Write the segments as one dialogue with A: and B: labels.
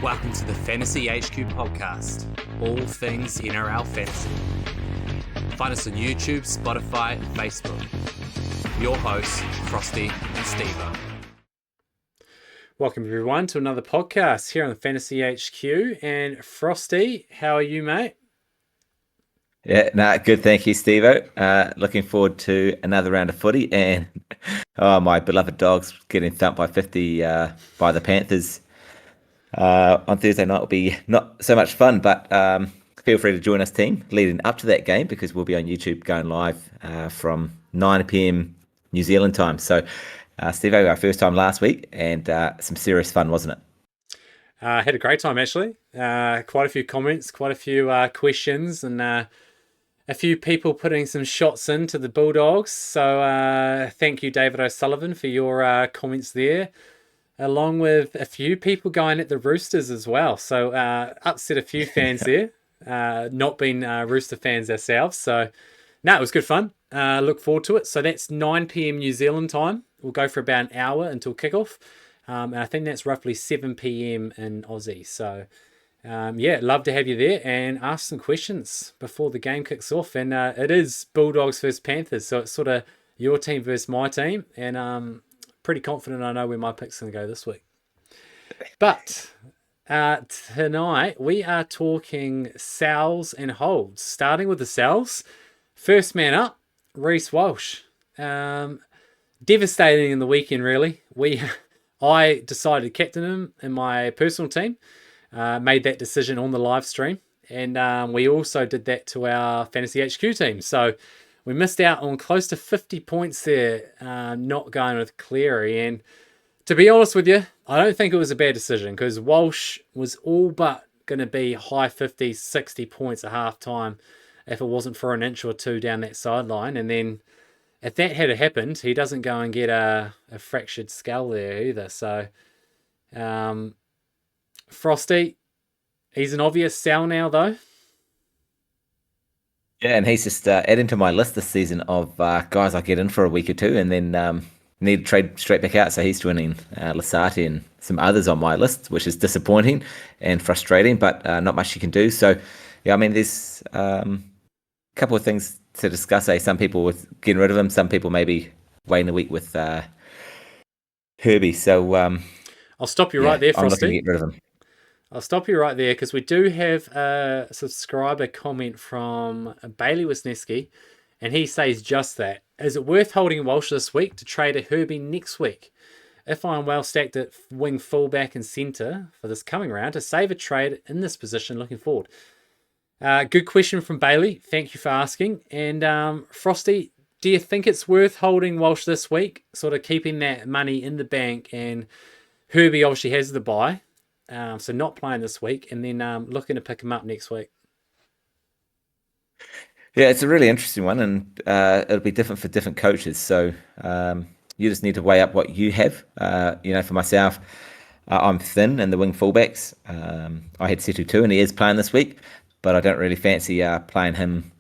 A: Welcome to the Fantasy HQ podcast, all things NRL fantasy. Find us on YouTube, Spotify, and Facebook. Your hosts, Frosty and Stevo. Welcome everyone to another podcast here on the Fantasy HQ. And Frosty, how are you, mate?
B: Yeah, good. Thank you, Stevo. Looking forward to another round of footy, and my beloved Dogs getting thumped by 50 by the Panthers on Thursday night will be not so much fun. But feel free to join us, team, leading up to that game because we'll be on YouTube going live from 9 p.m. New Zealand time. So, Stevo, our first time last week, and some serious fun, wasn't it?
A: Had a great time actually. Quite a few comments, quite a few questions, and a few people putting some shots into the Bulldogs. So thank you, David O'Sullivan, for your comments there, along with a few people going at the Roosters as well. So upset a few fans there, not being Rooster fans ourselves. So no, it was good fun. Look forward to it. So that's 9 p.m. New Zealand time. We'll go for about an hour until kickoff. And I think that's roughly 7 p.m. in Aussie. So love to have you there and ask some questions before the game kicks off. And it is Bulldogs versus Panthers, so it's sort of your team versus my team, and pretty confident I know where my pick's going to go this week. But tonight we are talking sells and holds. Starting with the sells, first man up, Reece Walsh. Devastating in the weekend, really. I decided to captain him in my personal team. Made that decision on the live stream, and we also did that to our Fantasy HQ team. So we missed out on close to 50 points there, not going with Cleary. And to be honest with you, I don't think it was a bad decision because Walsh was all but going to be high 50s, 60 points at half time if it wasn't for an inch or two down that sideline. And then if that had happened, he doesn't go and get a fractured skull there either. So Frosty, he's an obvious sell now, though.
B: Yeah, and he's just adding to my list this season of guys I get in for a week or two and then need to trade straight back out. So he's joining Lasati and some others on my list, which is disappointing and frustrating, but not much you can do. So, yeah, I mean, there's a couple of things to discuss. Some people with getting rid of him, some people maybe waiting a week with Herbie. So
A: I'll stop you right there, Frosty.
B: I'm looking to get rid of him.
A: I'll stop you right there because we do have a subscriber comment from Bailey Wisniewski, and he says just that. Is it worth holding Walsh this week to trade a Herbie next week? If I'm well stacked at wing fullback and centre for this coming round, to save a trade in this position looking forward. Good question from Bailey. Thank you for asking. And Frosty, do you think it's worth holding Walsh this week, sort of keeping that money in the bank? And Herbie obviously has the bye. So not playing this week, and then looking to pick him up next week.
B: Yeah, it's a really interesting one, and it'll be different for different coaches. So you just need to weigh up what you have. For myself, I'm thin in the wing fullbacks. I had Setu too, and he is playing this week, but I don't really fancy playing him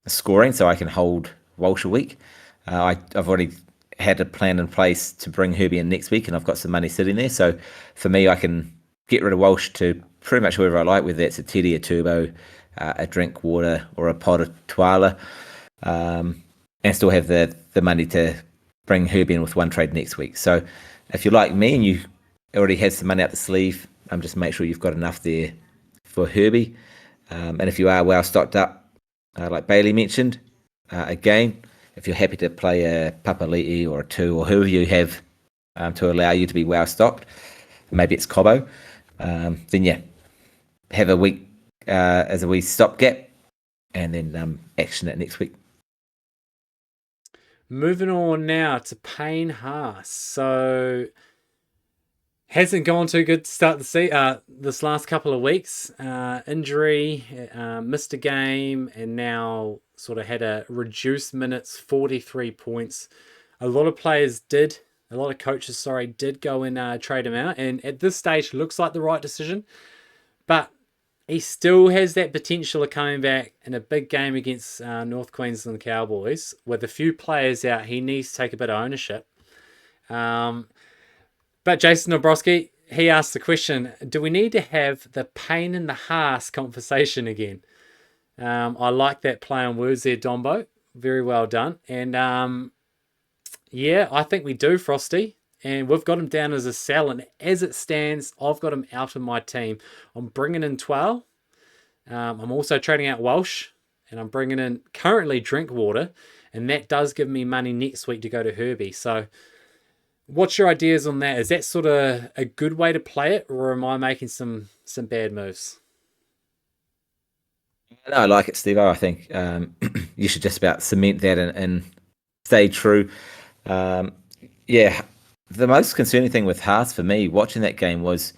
B: scoring, so I can hold Walsh a week. I've already had a plan in place to bring Herbie in next week, and I've got some money sitting there. So for me, I can get rid of Walsh to pretty much whoever I like, whether that's a Teddy, a Turbo, a Drinkwater, or a Pod of Tuala, and still have the money to bring Herbie in with one trade next week. So if you're like me and you already have some money up the sleeve, just make sure you've got enough there for Herbie. And if you are well stocked up, like Bailey mentioned, again, if you're happy to play a Papali'i or a 2 or whoever you have to allow you to be well stocked, maybe it's Cobbo, then have a week as a wee stopgap and then action it next week.
A: Moving on now to Payne HAAS. So hasn't gone too good to start the this last couple of weeks. Injury, missed a game, and now sort of had a reduced minutes, 43 points. A lot of coaches, did go and trade him out. And at this stage, looks like the right decision. But he still has that potential of coming back in a big game against North Queensland Cowboys. With a few players out, he needs to take a bit of ownership. But Jason Dobrowski, he asked the question: do we need to have the Payne and the HAAS conversation again? I like that play on words there, Dombo. Very well done. And yeah, I think we do, Frosty. And we've got him down as a sell. And as it stands, I've got him out of my team. I'm bringing in Twirl. I'm also trading out Walsh. And I'm bringing in currently Drinkwater. And that does give me money next week to go to Herbie. So what's your ideas on that? Is that sort of a good way to play it? Or am I making some bad moves?
B: No, I like it, Steve. I think you should just about cement that and stay true. Um, yeah, the most concerning thing with Haas for me watching that game was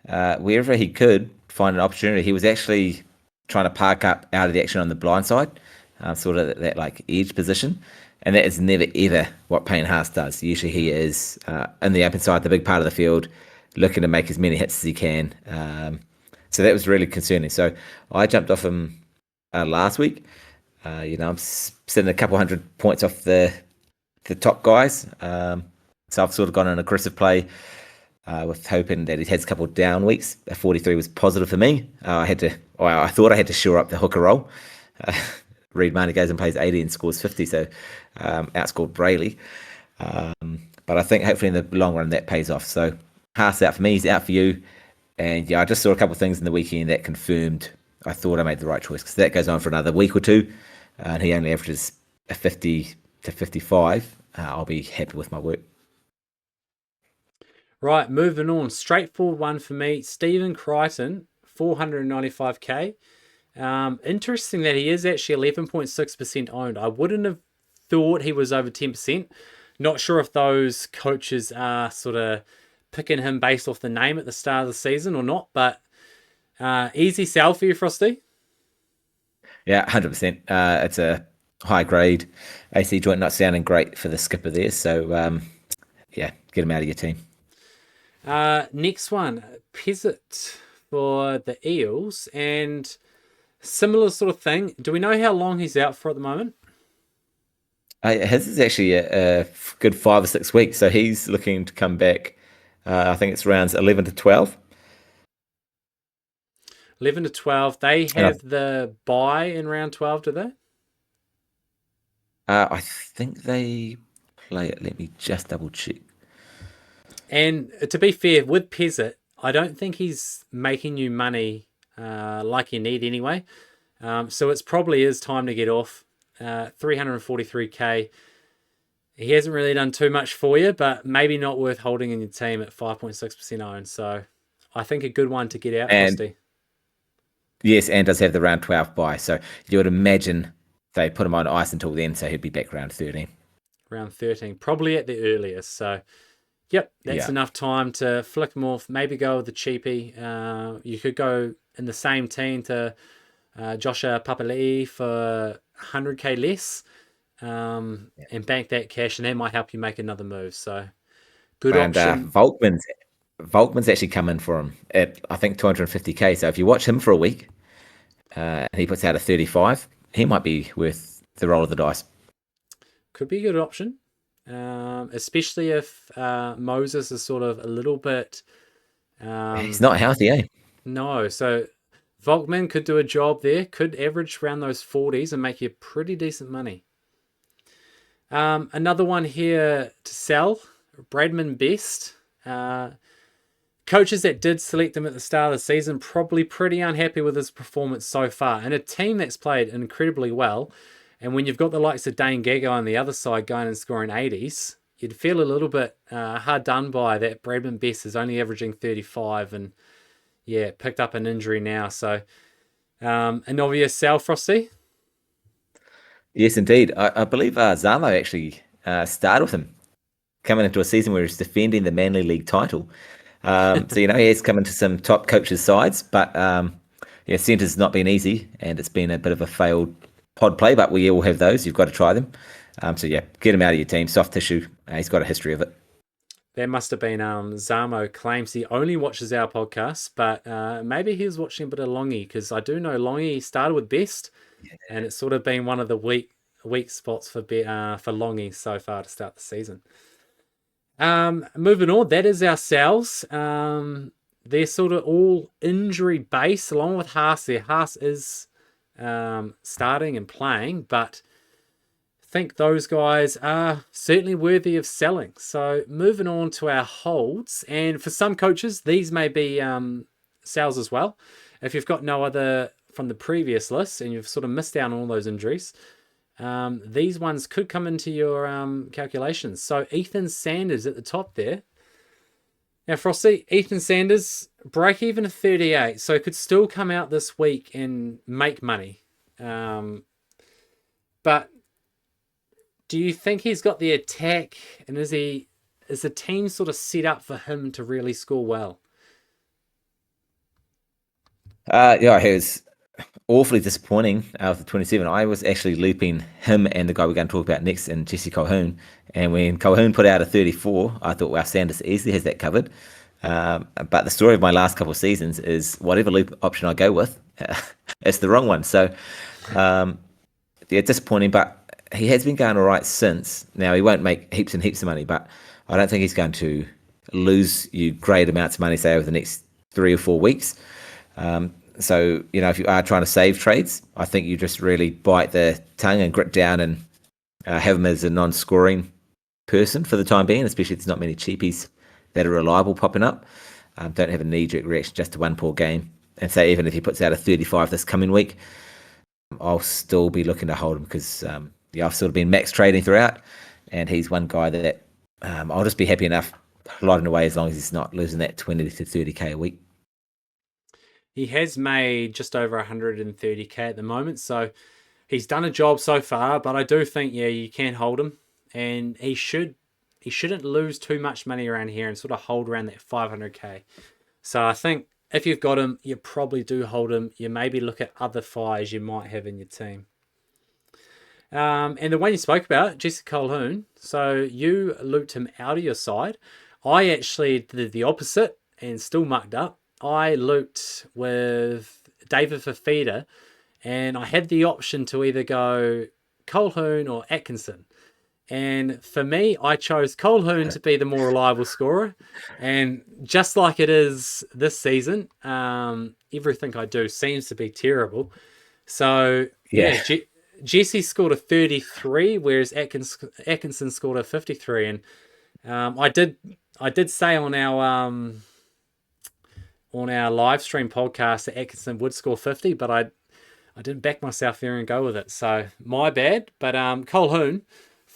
B: wherever he could find an opportunity, he was actually trying to park up out of the action on the blind side, sort of that like edge position. And that is never ever what Payne Haas does. Usually he is in the open side, the big part of the field, looking to make as many hits as he can. So that was really concerning. So I jumped off him last week. I'm sitting a couple hundred points off the top guys. So I've sort of gone on an aggressive play with hoping that he has a couple of down weeks. A 43 was positive for me. I thought I had to shore up the hooker roll. Reed Marnie goes and plays 80 and scores 50, so outscored Brayley. But I think hopefully in the long run that pays off. So Haas out for me, he's out for you. And yeah, I just saw a couple of things in the weekend that confirmed I thought I made the right choice because that goes on for another week or two. And he only averages a 50 to 55. I'll be happy with my work.
A: Right, moving on. Straightforward one for me. Stephen Crichton, 495k. Interesting that he is actually 11.6% owned. I wouldn't have thought he was over 10%. Not sure if those coaches are sort of picking him based off the name at the start of the season or not, but easy sell for you, Frosty.
B: Yeah, 100%. It's a high grade AC joint, not sounding great for the skipper there. So yeah, get him out of your team.
A: Next one, Peasant for the Eels, and similar sort of thing. Do we know how long he's out for at the moment?
B: His is actually a good 5 or 6 weeks, so he's looking to come back. I think it's rounds 11 to 12.
A: 11 to 12. They
B: And
A: have the bye in round 12, do they?
B: I think they play it. Let me just double check.
A: And to be fair, with Peasant, I don't think he's making you money like you need anyway. So it's probably is time to get off. 343k. He hasn't really done too much for you, but maybe not worth holding in your team at 5.6% owned. So I think a good one to get out,
B: And
A: Frosty.
B: yes, and does have the round 12 bye. So you would imagine they put him on ice until then, so he'd be back round 13.
A: Round 13, probably at the earliest. So, yep, that's
B: Yeah.
A: enough time to flick him off. Maybe go with the cheapie. You could go in the same team to Joshua Papali'i for 100k less and bank that cash, and that might help you make another move. So, good
B: And
A: option.
B: Volkman's actually come in for him at I think 250k. So if you watch him for a week and he puts out a 35, he might be worth the roll of the dice.
A: Could be a good option, especially if Moses is sort of a little bit.
B: He's not healthy, eh?
A: No, so Volkman could do a job there, could average around those 40s and make you pretty decent money. Another one here to sell, Bradman Best. Coaches that did select him at the start of the season probably pretty unhappy with his performance so far. And a team that's played incredibly well, and when you've got the likes of Dane Gagai on the other side going and scoring 80s, you'd feel a little bit hard done by that Bradman Best is only averaging 35 and yeah, picked up an injury now. So an obvious sell, Frosty.
B: Yes, indeed. I believe Zamo actually started with him coming into a season where he's defending the Manly League title. So, he has come into some top coaches' sides, but yeah, centre's not been easy, and it's been a bit of a failed pod play, but we all have those. You've got to try them. So, yeah, get him out of your team. Soft tissue. He's got a history of it.
A: There must have been Zamo claims he only watches our podcast, but maybe he was watching a bit of Longy because I do know Longy started with Best, and it's sort of been one of the weak spots for Longy so far to start the season. Moving on, that is ourselves. They're sort of all injury based, along with HAAS. Their HAAS is starting and playing, but I think those guys are certainly worthy of selling. So moving on to our holds, and for some coaches, these may be sales as well. If you've got no other from the previous list and you've sort of missed out on all those injuries, these ones could come into your calculations. So Ethan Sanders at the top there. Now, Frosty, Ethan Sanders, break even of 38, so could still come out this week and make money. But do you think he's got the attack, and is the team sort of set up for him to really score well?
B: Yeah, he was awfully disappointing with the 27. I was actually looping him and the guy we're going to talk about next, and Jesse Colquhoun. And when Colquhoun put out a 34, I thought, wow, Sanders easily has that covered. But the story of my last couple of seasons is whatever loop option I go with, it's the wrong one. So, yeah, disappointing, but he has been going all right since. Now, he won't make heaps and heaps of money, but I don't think he's going to lose you great amounts of money, say, over the next 3 or 4 weeks. So, if you are trying to save trades, I think you just really bite the tongue and grit down and have him as a non-scoring person for the time being, especially if there's not many cheapies that are reliable popping up. Don't have a knee-jerk reaction just to one poor game. And say even if he puts out a 35 this coming week, I'll still be looking to hold him because, I've sort of been max trading throughout, and he's one guy that I'll just be happy enough lotting away as long as he's not losing that 20 to 30k a week.
A: He has made just over 130k at the moment, so he's done a job so far. But I do think, you can hold him, and he shouldn't lose too much money around here and sort of hold around that 500k. So I think if you've got him, you probably do hold him. You maybe look at other fires you might have in your team. And the one you spoke about, Jesse Colquhoun, so you looped him out of your side. I actually did the opposite and still mucked up. I looped with David Fafita, and I had the option to either go Colquhoun or Atkinson. And for me, I chose Colquhoun to be the more reliable scorer. And just like it is this season, everything I do seems to be terrible. So,
B: Yeah.
A: Jesse scored a 33, whereas Atkinson scored a 53. And I did say on our live stream podcast that Atkinson would score 50, but I didn't back myself there and go with it. So my bad. But Colquhoun,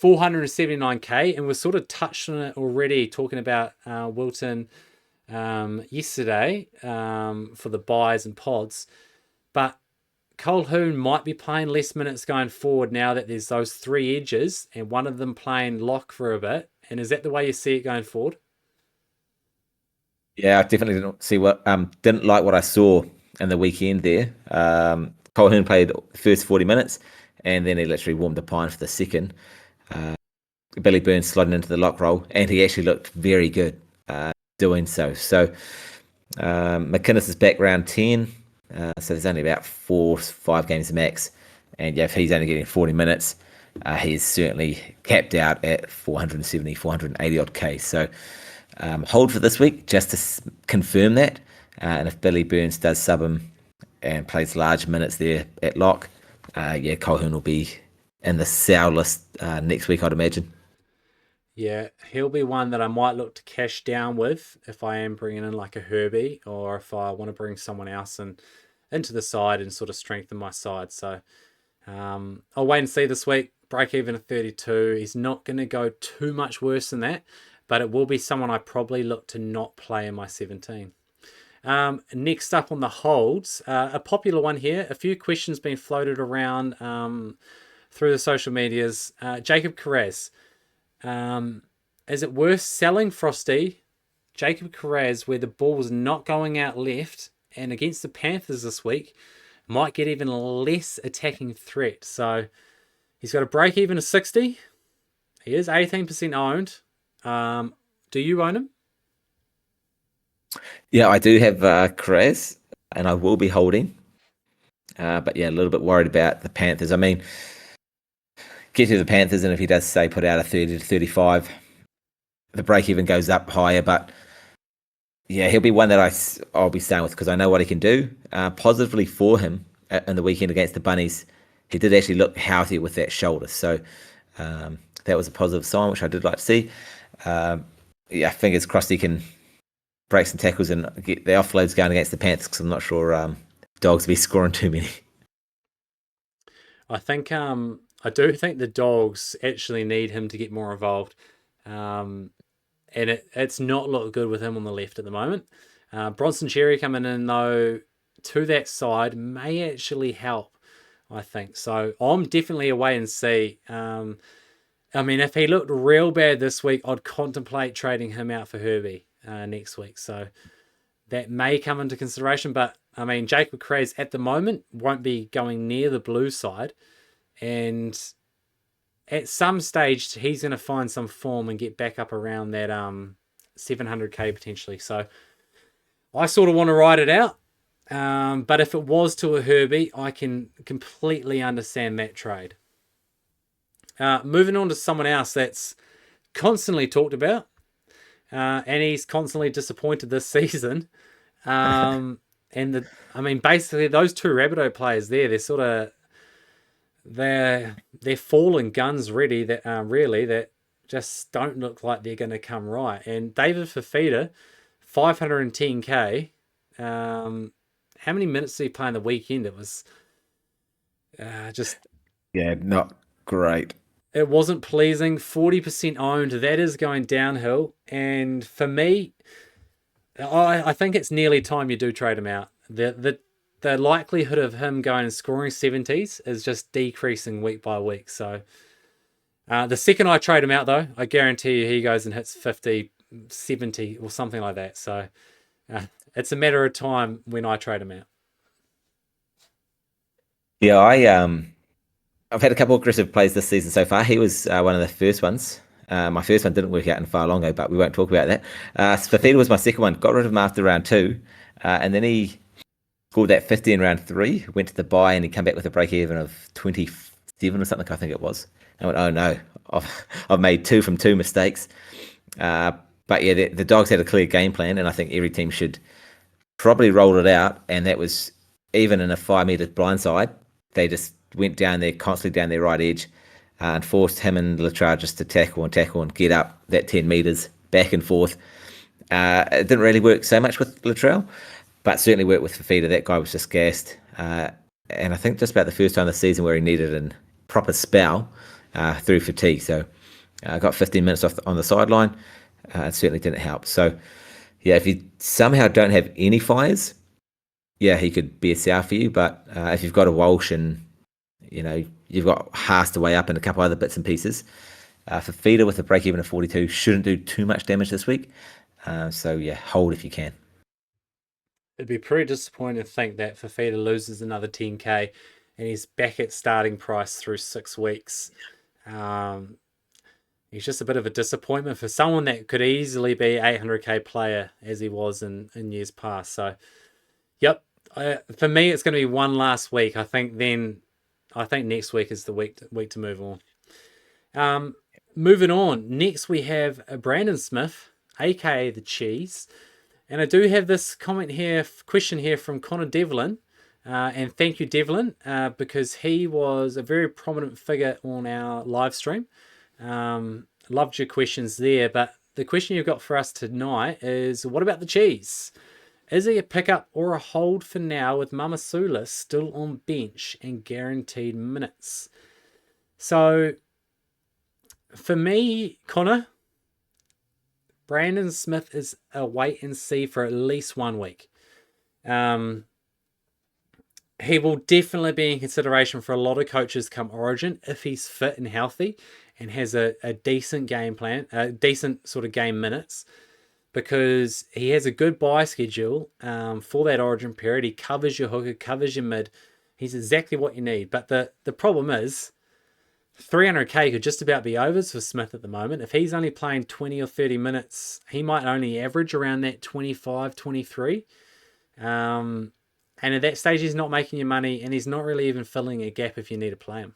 A: 479k, and we sort of touched on it already, talking about Wilton yesterday for the buys and pods. But Colquhoun might be playing less minutes going forward now that there's those 3 edges and one of them playing lock for a bit. And is that the way you see it going forward?
B: Yeah, I definitely didn't like what I saw in the weekend there. Colquhoun played the first 40 minutes, and then he literally warmed the pine for the second. Billy Burns slotting into the lock role, and he actually looked very good doing so. So McInnes is back round 10, so there's only about 4 or 5 games max, and if he's only getting 40 minutes, he's certainly capped out at 470, 480 odd K. So hold for this week just to confirm that, and if Billy Burns does sub him and plays large minutes there at lock, Colquhoun will be in the sale list next week, I'd imagine.
A: Yeah, he'll be one that I might look to cash down with if I am bringing in like a Herbie, or if I want to bring someone else into the side and sort of strengthen my side. So I'll wait and see this week. Break even at 32. He's not going to go too much worse than that, but it will be someone I probably look to not play in my 17. Next up on the holds, a popular one here. A few questions being floated around through the social medias. Jacob Carraz. Is it worth selling Frosty, Jacob Carraz, where the ball's not going out left, and against the Panthers this week, might get even less attacking threat? So he's got a break even of 60. He is 18% owned. Do you own him?
B: Yeah, I do have Carraz, and I will be holding. But yeah, a little bit worried about the Panthers. I mean, get to the Panthers, and if he does, say, put out a 30 to 35, the break even goes up higher. But yeah, he'll be one that I'll be staying with because I know what he can do. Positively for him in the weekend against the Bunnies, he did actually look healthy with that shoulder. So that was a positive sign, which I did like to see. Yeah, fingers crossed he can break some tackles and get the offloads going against the Panthers because I'm not sure Dogs will be scoring too many.
A: I think I do think the Dogs actually need him to get more involved. And it's not looked good with him on the left at the moment. Bronson Cherry coming in, though, to that side may actually help, I think. So I'm definitely a wait and see. I mean, if he looked real bad this week, I'd contemplate trading him out for Herbie next week. So that may come into consideration. But, I mean, Jacob Craze at the moment won't be going near the blue side. And at some stage, he's going to find some form and get back up around that 700k potentially. So I sort of want to ride it out. But if it was to a Herbie, I can completely understand that trade. Moving on to someone else that's constantly talked about, and he's constantly disappointed this season. Basically those two Rabbitoh players there, they're falling guns ready that really that just don't look like they're going to come right. And David Fifita, 510k. How many minutes did he play on the weekend? It was just
B: Yeah, not great.
A: it wasn't pleasing. 40% owned. That is going downhill. And for me, I think it's nearly time you do trade him out. The likelihood of him going and scoring 70s is just decreasing week by week. So the second I trade him out, though, I guarantee you he goes and hits 50, 70 or something like that. So it's a matter of time when I trade him out.
B: Yeah, I've had a couple of aggressive plays this season so far. He was one of the first ones. My first one didn't work out in far longer, but we won't talk about that. Fafita was my second one. Got rid of him after round 2, and then he scored that 50 in round 3. Went to the bye, and he came back with a break even of 27 or something. I think it was. I went, oh no, I've made 2 from 2 mistakes. But yeah, the Dogs had a clear game plan, and I think every team should probably roll it out. And that was even in a 5-meter blindside. They just went down there, constantly down their right edge, and forced him and Latrell just to tackle and get up that 10 metres back and forth. It didn't really work so much with Latrell, but certainly worked with Fafita. That guy was just gassed. And I think just about the first time this season where he needed a proper spell through fatigue. So I got 15 minutes off on the sideline. It certainly didn't help. So, yeah, if you somehow don't have any fires, yeah, he could be a sell for you. But if you've got a Walsh and, you've got HAAS to weigh up and a couple other bits and pieces, Fafita with a break-even of 42 shouldn't do too much damage this week. So, yeah, hold if you can.
A: It'd be pretty disappointing to think that Fafita loses another 10k and he's back at starting price through 6 weeks. He's just a bit of a disappointment for someone that could easily be 800k player as he was in years past. So, yep. For me, it's going to be one last week. I think next week is the week to move on. Moving on. Next, we have Brandon Smith, aka the Cheese. And I do have this question here from Connor Devlin. And thank you, Devlin, because he was a very prominent figure on our live stream. Loved your questions there. But the question you've got for us tonight is, what about the Cheese? Is he a pickup or a hold for now with Mamasula still on bench and guaranteed minutes? So, for me, Connor, Brandon Smith is a wait and see for at least 1 week. He will definitely be in consideration for a lot of coaches come Origin if he's fit and healthy and has a decent game plan, a decent sort of game minutes, because he has a good buy schedule for that Origin period. He covers your hooker, covers your mid. He's exactly what you need. But the problem is 300k could just about be overs for Smith at the moment. If he's only playing 20 or 30 minutes, he might only average around that 25, 23. And at that stage, he's not making you money, and he's not really even filling a gap if you need to play him.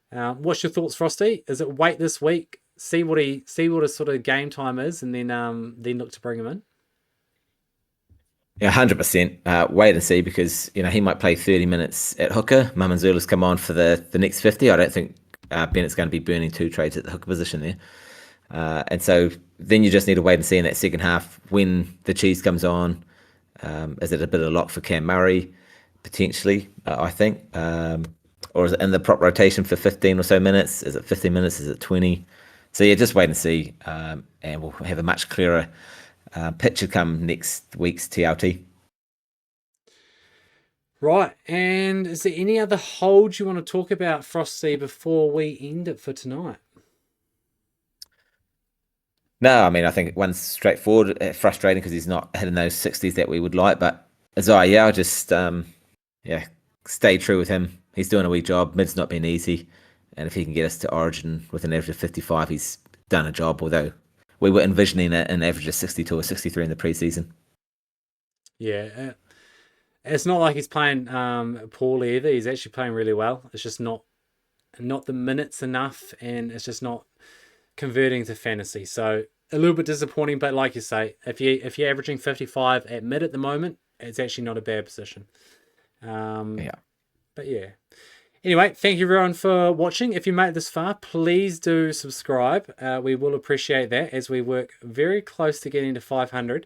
A: What's your thoughts, Frosty? Is it wait this week see what his sort of game time is, and then look to bring him in?
B: Yeah, 100%. Wait and see, because he might play 30 minutes at hooker. Mamanzula's come on for the next 50. I don't think Bennett's going to be burning 2 trades at the hooker position there. And so then you just need to wait and see in that second half when the cheese comes on. Is it a bit of a lock for Cam Murray? Potentially, I think. Or is it in the prop rotation for 15 or so minutes? Is it 15 minutes? Is it 20? So yeah, just wait and see. And we'll have a much clearer picture come next week's TLT.
A: Right, and is there any other holds you want to talk about, Frosty, before we end it for tonight?
B: No, I mean, I think one's straightforward, frustrating because he's not hitting those 60s that we would like. But I'll just stay true with him. He's doing a wee job. Mid's not been easy. And if he can get us to Origin with an average of 55, he's done a job, although we were envisioning an average of 62 or 63 in the preseason.
A: Yeah, it's not like he's playing poorly either. He's actually playing really well. It's just not the minutes enough, and it's just not converting to fantasy. So a little bit disappointing, but like you say, if you're averaging 55 at mid at the moment, it's actually not a bad position. But yeah. Anyway, thank you everyone for watching. If you made it this far, please do subscribe. We will appreciate that as we work very close to getting to 500.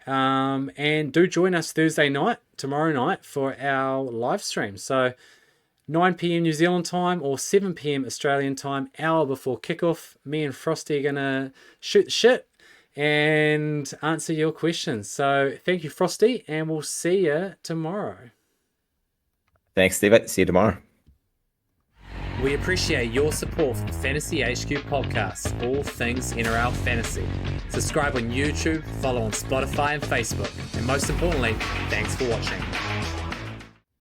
A: And do join us tomorrow night, for our live stream. So 9 p.m. New Zealand time or 7 p.m. Australian time, hour before kickoff. Me and Frosty are going to shoot the shit and answer your questions. So thank you, Frosty, and we'll see you tomorrow.
B: Thanks, Steve. See you tomorrow.
A: We appreciate your support for the Fantasy HQ podcast, all things NRL fantasy. Subscribe on YouTube, follow on Spotify and Facebook, and most importantly, thanks for watching.